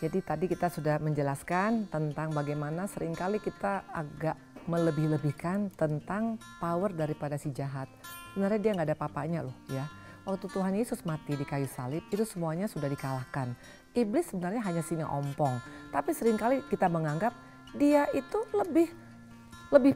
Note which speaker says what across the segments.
Speaker 1: Jadi tadi kita sudah menjelaskan tentang bagaimana seringkali kita agak melebih-lebihkan tentang power daripada si jahat. Sebenarnya dia nggak ada papanya loh ya. Waktu Tuhan Yesus mati di kayu salib itu semuanya sudah dikalahkan. Iblis sebenarnya hanya singa ompong. Tapi seringkali kita menganggap dia itu lebih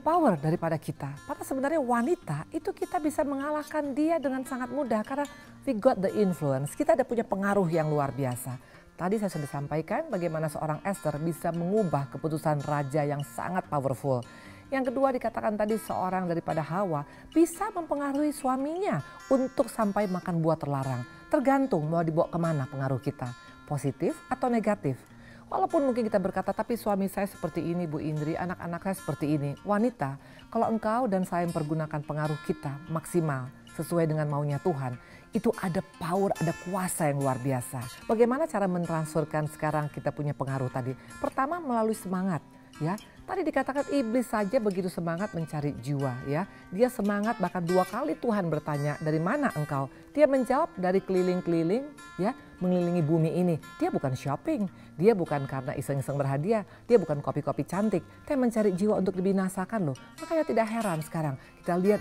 Speaker 1: power daripada kita. Padahal sebenarnya wanita itu kita bisa mengalahkan dia dengan sangat mudah karena we got the influence. Kita ada punya pengaruh yang luar biasa. Tadi saya sudah sampaikan bagaimana seorang Esther bisa mengubah keputusan raja yang sangat powerful. Yang kedua dikatakan tadi seorang daripada Hawa bisa mempengaruhi suaminya untuk sampai makan buah terlarang. Tergantung mau dibawa kemana pengaruh kita, positif atau negatif. Walaupun mungkin kita berkata, tapi suami saya seperti ini Bu Indri, anak-anak saya seperti ini. Wanita, kalau engkau dan saya mempergunakan pengaruh kita maksimal sesuai dengan maunya Tuhan, itu ada power, ada kuasa yang luar biasa. Bagaimana cara mentransferkan sekarang kita punya pengaruh tadi? Pertama melalui semangat. Ya, tadi dikatakan iblis saja begitu semangat mencari jiwa ya. Dia semangat bahkan 2 kali Tuhan bertanya, dari mana engkau? Dia menjawab dari keliling-keliling ya, mengelilingi bumi ini. Dia bukan shopping, dia bukan karena iseng-iseng berhadiah, dia bukan kopi-kopi cantik. Dia mencari jiwa untuk dibinasakan loh. Makanya tidak heran sekarang kita lihat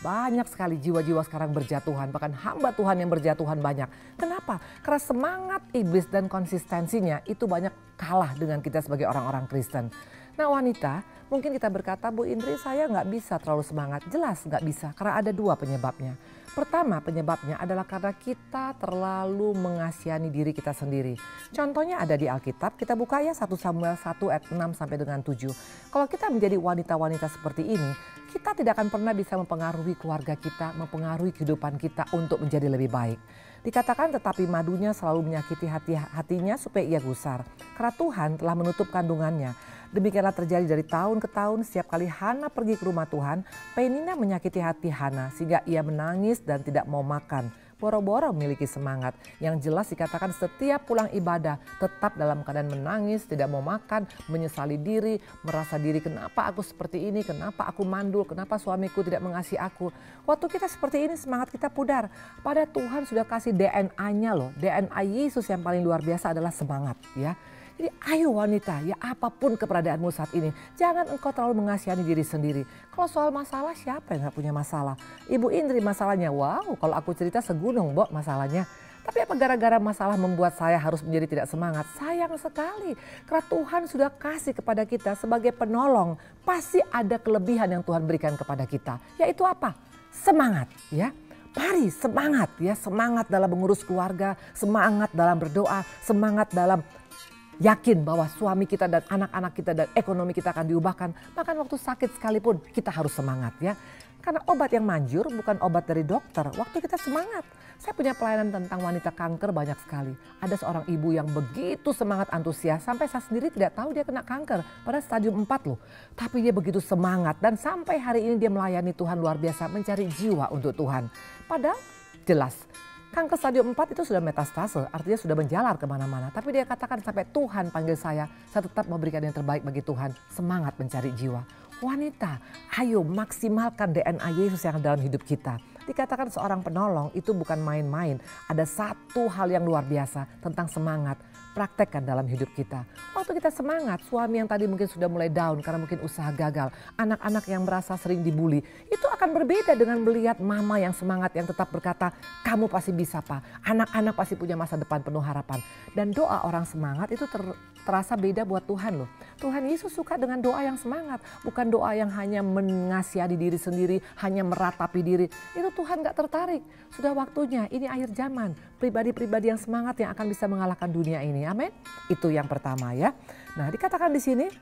Speaker 1: banyak sekali jiwa-jiwa sekarang berjatuhan. Bahkan hamba Tuhan yang berjatuhan banyak. Kenapa? Karena semangat iblis dan konsistensinya itu banyak kalah dengan kita sebagai orang-orang Kristen. Nah wanita, mungkin kita berkata, Bu Indri saya nggak bisa terlalu semangat. Jelas nggak bisa karena ada 2 penyebabnya. Pertama penyebabnya adalah karena kita terlalu mengasihani diri kita sendiri. Contohnya ada di Alkitab, kita buka ya 1 Samuel 1 ayat 6 sampai dengan 7. Kalau kita menjadi wanita-wanita seperti ini, kita tidak akan pernah bisa mempengaruhi keluarga kita, mempengaruhi kehidupan kita untuk menjadi lebih baik. Dikatakan tetapi madunya selalu menyakiti hatinya supaya ia gusar. Karena Tuhan telah menutup kandungannya. Demikianlah terjadi dari tahun ke tahun setiap kali Hana pergi ke rumah Tuhan, Penina menyakiti hati Hana sehingga ia menangis dan tidak mau makan. Boro-boro memiliki semangat. Yang jelas dikatakan setiap pulang ibadah tetap dalam keadaan menangis, tidak mau makan, menyesali diri, merasa diri kenapa aku seperti ini, kenapa aku mandul, kenapa suamiku tidak mengasihi aku. Waktu kita seperti ini semangat kita pudar. Pada Tuhan sudah kasih DNA-nya loh. DNA Yesus yang paling luar biasa adalah semangat ya. Jadi ayo wanita ya apapun keberadaanmu saat ini. Jangan engkau terlalu mengasihani diri sendiri. Kalau soal masalah siapa yang gak punya masalah? Ibu Indri masalahnya wow kalau aku cerita segunung Mbok masalahnya. Tapi apa gara-gara masalah membuat saya harus menjadi tidak semangat? Sayang sekali. Karena Tuhan sudah kasih kepada kita sebagai penolong. Pasti ada kelebihan yang Tuhan berikan kepada kita. Yaitu apa? Semangat ya. Mari semangat ya. Semangat dalam mengurus keluarga. Semangat dalam berdoa. Semangat dalam yakin bahwa suami kita dan anak-anak kita dan ekonomi kita akan diubahkan. Bahkan waktu sakit sekalipun kita harus semangat ya. Karena obat yang manjur bukan obat dari dokter. Waktu kita semangat. Saya punya pelayanan tentang wanita kanker banyak sekali. Ada seorang ibu yang begitu semangat antusias. Sampai saya sendiri tidak tahu dia kena kanker. Pada stadium 4 loh. Tapi dia begitu semangat. Dan sampai hari ini dia melayani Tuhan luar biasa. Mencari jiwa untuk Tuhan. Padahal jelas. Kanker stadium 4 itu sudah metastase, artinya sudah menjalar kemana-mana. Tapi dia katakan sampai Tuhan panggil saya tetap memberikan yang terbaik bagi Tuhan. Semangat mencari jiwa. Wanita, ayo maksimalkan DNA Yesus yang dalam hidup kita. Dikatakan seorang penolong itu bukan main-main. Ada satu hal yang luar biasa tentang semangat. Praktekkan dalam hidup kita. Waktu kita semangat, suami yang tadi mungkin sudah mulai down karena mungkin usaha gagal. Anak-anak yang merasa sering dibully. Itu akan berbeda dengan melihat mama yang semangat yang tetap berkata, kamu pasti bisa Pak. Anak-anak pasti punya masa depan penuh harapan. Dan doa orang semangat itu terasa beda buat Tuhan loh. Tuhan Yesus suka dengan doa yang semangat. Bukan doa yang hanya mengasihani diri sendiri, hanya meratapi diri. Itu Tuhan gak tertarik. Sudah waktunya, ini akhir zaman. Pribadi-pribadi yang semangat yang akan bisa mengalahkan dunia ini. Amin. Itu yang pertama ya. Nah dikatakan di sini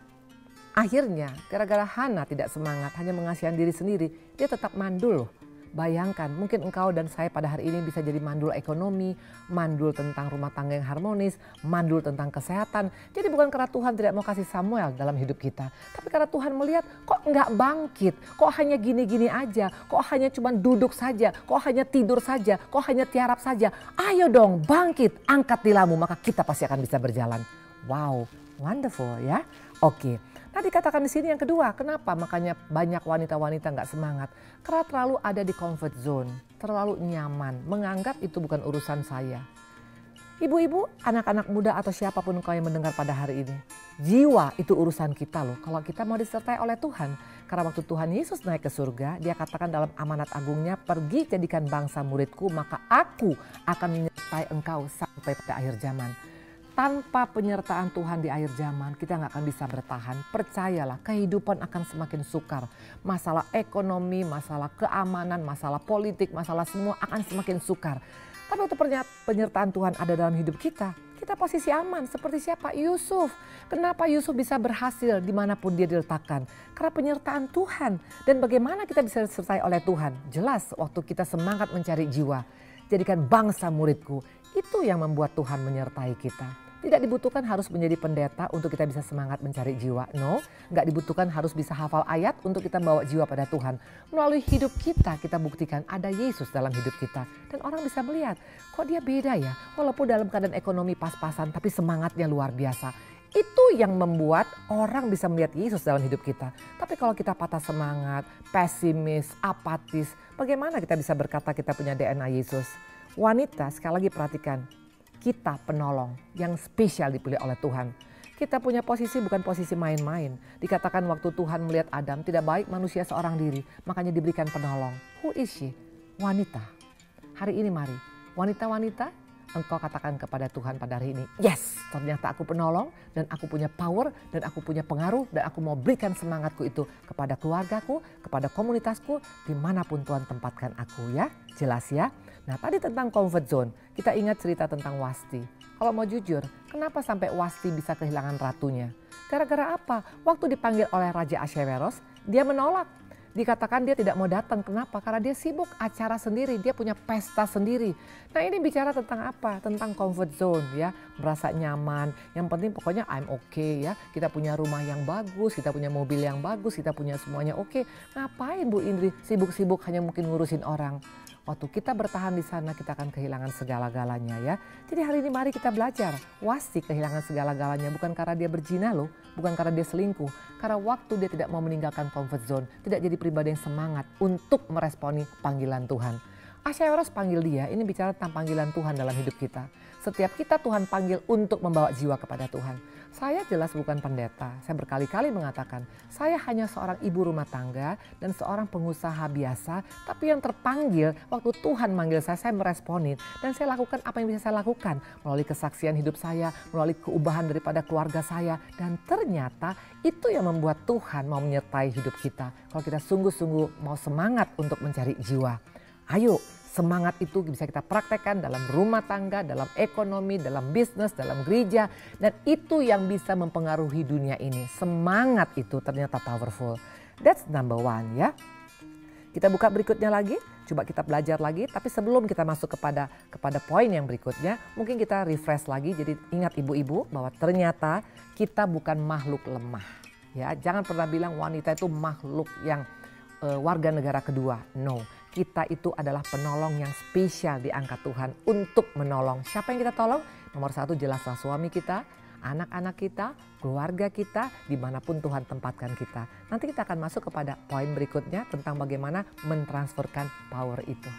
Speaker 1: akhirnya gara-gara Hana tidak semangat hanya mengasihani diri sendiri. Dia tetap mandul loh. Bayangkan mungkin engkau dan saya pada hari ini bisa jadi mandul ekonomi, mandul tentang rumah tangga yang harmonis, mandul tentang kesehatan. Jadi bukan karena Tuhan tidak mau kasih Samuel dalam hidup kita. Tapi karena Tuhan melihat kok nggak bangkit, kok hanya gini-gini aja, kok hanya cuma duduk saja, kok hanya tidur saja, kok hanya tiarap saja. Ayo dong bangkit, angkat tilammu maka kita pasti akan bisa berjalan. Wow, wonderful ya. Oke. Nah dikatakan di sini yang kedua, kenapa makanya banyak wanita-wanita nggak semangat? Karena terlalu ada di comfort zone, terlalu nyaman, menganggap itu bukan urusan saya. Ibu-ibu, anak-anak muda atau siapapun kau yang mendengar pada hari ini. Jiwa itu urusan kita loh kalau kita mau disertai oleh Tuhan. Karena waktu Tuhan Yesus naik ke surga, dia katakan dalam amanat agungnya, pergi jadikan bangsa muridku, maka aku akan menyertai engkau sampai pada akhir zaman. Tanpa penyertaan Tuhan di akhir zaman, kita nggak akan bisa bertahan. Percayalah, kehidupan akan semakin sukar. Masalah ekonomi, masalah keamanan, masalah politik, masalah semua akan semakin sukar. Tapi waktu penyertaan Tuhan ada dalam hidup kita posisi aman. Seperti siapa? Yusuf. Kenapa Yusuf bisa berhasil dimanapun dia diletakkan? Karena penyertaan Tuhan. Dan bagaimana kita bisa disertai oleh Tuhan? Jelas waktu kita semangat mencari jiwa. Jadikan bangsa muridku. Itu yang membuat Tuhan menyertai kita. Tidak dibutuhkan harus menjadi pendeta untuk kita bisa semangat mencari jiwa. No, nggak dibutuhkan harus bisa hafal ayat untuk kita bawa jiwa pada Tuhan. Melalui hidup kita buktikan ada Yesus dalam hidup kita. Dan orang bisa melihat, kok dia beda ya? Walaupun dalam keadaan ekonomi pas-pasan tapi semangatnya luar biasa. Itu yang membuat orang bisa melihat Yesus dalam hidup kita. Tapi kalau kita patah semangat, pesimis, apatis, bagaimana kita bisa berkata kita punya DNA Yesus? Wanita, sekali lagi perhatikan. Kita penolong yang spesial dipilih oleh Tuhan. Kita punya posisi bukan posisi main-main. Dikatakan waktu Tuhan melihat Adam tidak baik manusia seorang diri. Makanya diberikan penolong. Who is she? Wanita. Hari ini mari. Wanita-wanita engkau katakan kepada Tuhan pada hari ini. Yes, ternyata aku penolong dan aku punya power dan aku punya pengaruh. Dan aku mau berikan semangatku itu kepada keluargaku, kepada komunitasku. Dimanapun Tuhan tempatkan aku ya. Jelas ya. Nah tadi tentang comfort zone, kita ingat cerita tentang Wasti. Kalau mau jujur, kenapa sampai Wasti bisa kehilangan ratunya? Gara-gara apa? Waktu dipanggil oleh Raja Ahasveros, dia menolak. Dikatakan dia tidak mau datang, kenapa? Karena dia sibuk acara sendiri, dia punya pesta sendiri. Nah ini bicara tentang apa? Tentang comfort zone ya, merasa nyaman. Yang penting pokoknya I'm okay ya. Kita punya rumah yang bagus, kita punya mobil yang bagus, kita punya semuanya oke. Ngapain Bu Indri sibuk-sibuk hanya mungkin ngurusin orang? Waktu kita bertahan di sana kita akan kehilangan segala-galanya ya. Jadi hari ini mari kita belajar. Wasti kehilangan segala-galanya bukan karena dia berzina loh. Bukan karena dia selingkuh. Karena waktu dia tidak mau meninggalkan comfort zone. Tidak jadi pribadi yang semangat untuk meresponi panggilan Tuhan. Ahasveros panggil dia, ini bicara tentang panggilan Tuhan dalam hidup kita. Setiap kita Tuhan panggil untuk membawa jiwa kepada Tuhan. Saya jelas bukan pendeta, saya berkali-kali mengatakan saya hanya seorang ibu rumah tangga dan seorang pengusaha biasa. Tapi yang terpanggil waktu Tuhan manggil saya meresponin. Dan saya lakukan apa yang bisa saya lakukan. Melalui kesaksian hidup saya, melalui keubahan daripada keluarga saya. Dan ternyata itu yang membuat Tuhan mau menyertai hidup kita. Kalau kita sungguh-sungguh mau semangat untuk mencari jiwa. Ayo, semangat itu bisa kita praktekkan dalam rumah tangga, dalam ekonomi, dalam bisnis, dalam gereja. Dan itu yang bisa mempengaruhi dunia ini. Semangat itu ternyata powerful. That's number one ya. Kita buka berikutnya lagi, coba kita belajar lagi. Tapi sebelum kita masuk kepada poin yang berikutnya, mungkin kita refresh lagi. Jadi ingat ibu-ibu bahwa ternyata kita bukan makhluk lemah. Ya, jangan pernah bilang wanita itu makhluk yang warga negara kedua. No. Kita itu adalah penolong yang spesial diangkat Tuhan untuk menolong. Siapa yang kita tolong? Nomor satu jelaslah suami kita, anak-anak kita, keluarga kita, dimanapun Tuhan tempatkan kita. Nanti kita akan masuk kepada poin berikutnya tentang bagaimana mentransferkan power itu.